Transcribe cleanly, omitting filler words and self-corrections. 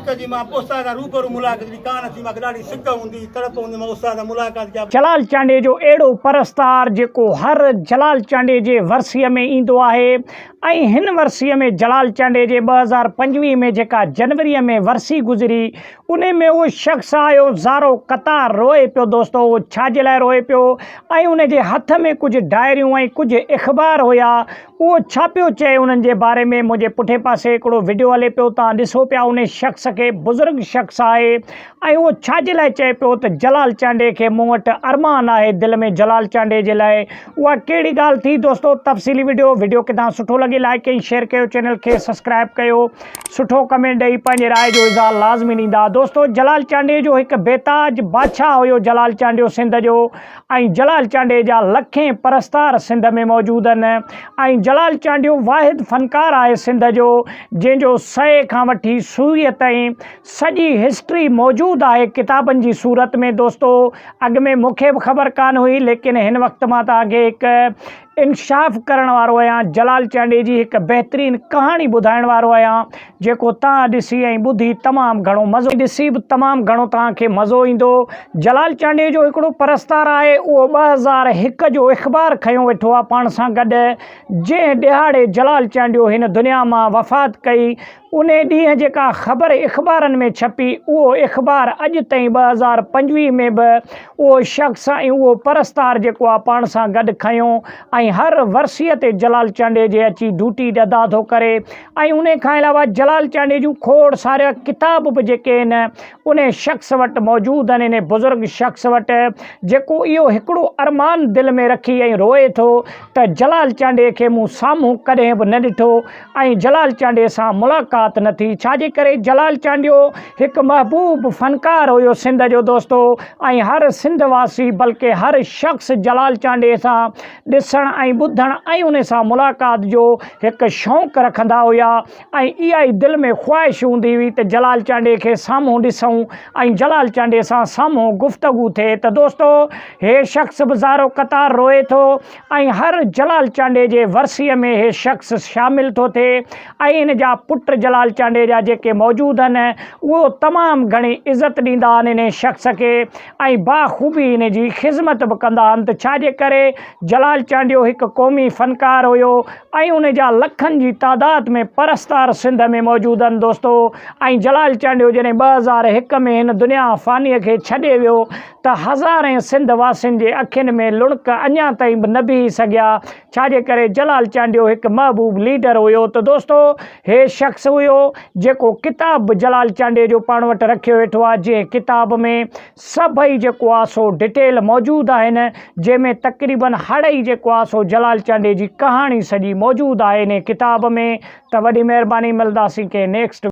सिक जी मां उस्ताद रूबरू मुलाक़ात जी कान थी मां ॾाढी सिक हूंदी तड़प हूंदी मां उस्ताद मुलाक़ात कया। जलाल चांडे जो अहिड़ो परस्तार जेको हर जलाल चांडे जे वर्सीअ में ईंदो आहे ऐं हिन वर्सीअ में जलाल चांडे जे 2025 में जेका जनवरीअ में वर्सी गुज़री उन में उहो शख़्स आयो ज़ारो क़तार रोए पियो। दोस्तो उहो छाजे लाइ रोए पियो ऐं उन जे हथ में कुझु डायरियूं ऐं कुझु इख़बार हुया। उहो छा पियो चए उन्हनि जे बारे में मुंहिंजे पुठे पासे हिकिड़ो वीडियो हले पियो, तव्हां ॾिसो पिया। उन शख़्स खे बुज़ुर्ग शख़्स आहे ऐं उहो छाजे लाइ चए पियो त जलाल चांडे खे मूं वटि अरमान आहे दिलि में जलाल चांडे जे लाइ। उहा कहिड़ी ॻाल्हि थी दोस्तो? तफ़सीली वीडियो खे तव्हां सुठो लॻे लाइक कई, शेयर कयो, चैनल खे सब्सक्राइब कयो, सुठो कमेंट ॾेई पंहिंजे राय जो इज़हार लाज़मी ॾींदा। दोस्तो जलाल चांडे जो हिकु बेताज बादशाह हुयो जलाल चांडियो सिंध जो, ऐं जलाल चांडे जा लखें परस्तार सिंध में मौजूदु आहिनि। ऐं जलाल चांडियो वाहिद फ़नकार आहे सिंध जो जंहिंजो सए खां वठी सूईअ ताईं सॼी हिस्ट्री मौजूदु आहे किताबनि जी सूरत में। दोस्तो अॻु में मूंखे बि ख़बर कान हुई, लेकिन हिन वक़्तु मां तव्हांखे हिकु इंसाफ़ करण वारो आहियां, जलाल चांडे जी हिकु बहितरीनु कहाणी ॿुधाइण वारो आहियां जेको तव्हां ॾिसी ऐं ॿुधी तमामु घणो मज़ो ॾिसी बि तमामु घणो तव्हांखे मज़ो ईंदो। जलाल चांडे जो हिकिड़ो परस्तार आहे, उहो 2001 जो इख़बार खयों वेठो आहे पाण सां गॾु, जंहिं ॾिहाड़े जलाल चांडियो हिन दुनिया मां वफ़ात कई। उन ॾींहुं जेका ख़बर इख़बारनि में छपी उहो इख़बार अॼु ताईं 2025 में बि उहो शख़्स ऐं उहो परस्तार जेको आहे पाण सां गॾु खयों ऐं हर वर्सीअ ते जलाल चांडे जे अची ड्यूटी अदा थो करे। ऐं उन खां अलावा जलाल चांडे जूं खोड़ सारा किताब बि जेके आहिनि उन शख़्स वटि मौजूदु आहिनि, इन बुज़ुर्ग शख़्स वटि, जेको इहो हिकिड़ो अरमान दिलि में रखी ऐं रोए थो त जलाल चांडे खे मूं साम्हूं कॾहिं बि न ॾिठो ऐं जलाल चांडे सां मुलाक़ात न थी। छाजे करे? जलाल चांडियो हिकु महबूब फ़नकार हुयो सिंध जो दोस्तो, ऐं हर सिंध वासी बल्कि हर शख़्स जलाल चांडे सां ॾिसण ऐं ॿुधण ऐं उन सां मुलाक़ात जो हिकु शौक़ु रखंदा हुया। ऐं इहा ई दिलि में ख़्वाहिश हूंदी हुई त जलाल चांडे खे साम्हूं ॾिसूं ऐं जलाल चांडे सां साम्हूं गुफ़्तगू थिए। त दोस्तो हे शख़्स बि ज़ारो क़तार रोए थो ऐं हर जलाल चांडे जे वर्सीअ में हे शख़्स शामिलु थो थिए ऐं इन जा पुट जलाल चांडे जा जेके मौजूदु आहिनि उहो तमामु घणी इज़त ॾींदा आहिनि इन शख़्स खे ऐं बाख़ूबी इन जी ख़िदमत बि कंदा आहिनि। त छाजे करे? जलाल चांडियो हिकु क़ौमी फ़नकार हुयो ऐं उन जा लखनि जी तादाद में परस्तार सिंध में मौजूदु आहिनि दोस्तो। ऐं जलाल चांडियो जॾहिं 2001 में हिन दुनिया फ़ानीअ खे छॾे वियो त हज़ारे सिंध वासियुनि जे अखियुनि में लुणक अञा ताईं बि न बीही सघिया। छाजे करे? जलाल चांडियो हिकु महबूब लीडर हुयो। त दोस्तो हे शख़्स हुयो जेको किताब बि जलाल चांडे जो पाण वटि रखियो वेठो आहे, जंहिं किताब में सभई जेको आहे सो डिटेल मौजूदु आहिनि, जंहिंमें तक़रीबन हर ई जेको आहे सो जलाल चांडे जी कहाणी सॼी मौजूदु आहे इन किताब में। त वॾी महिरबानी, मिलंदासीं के नेक्स्ट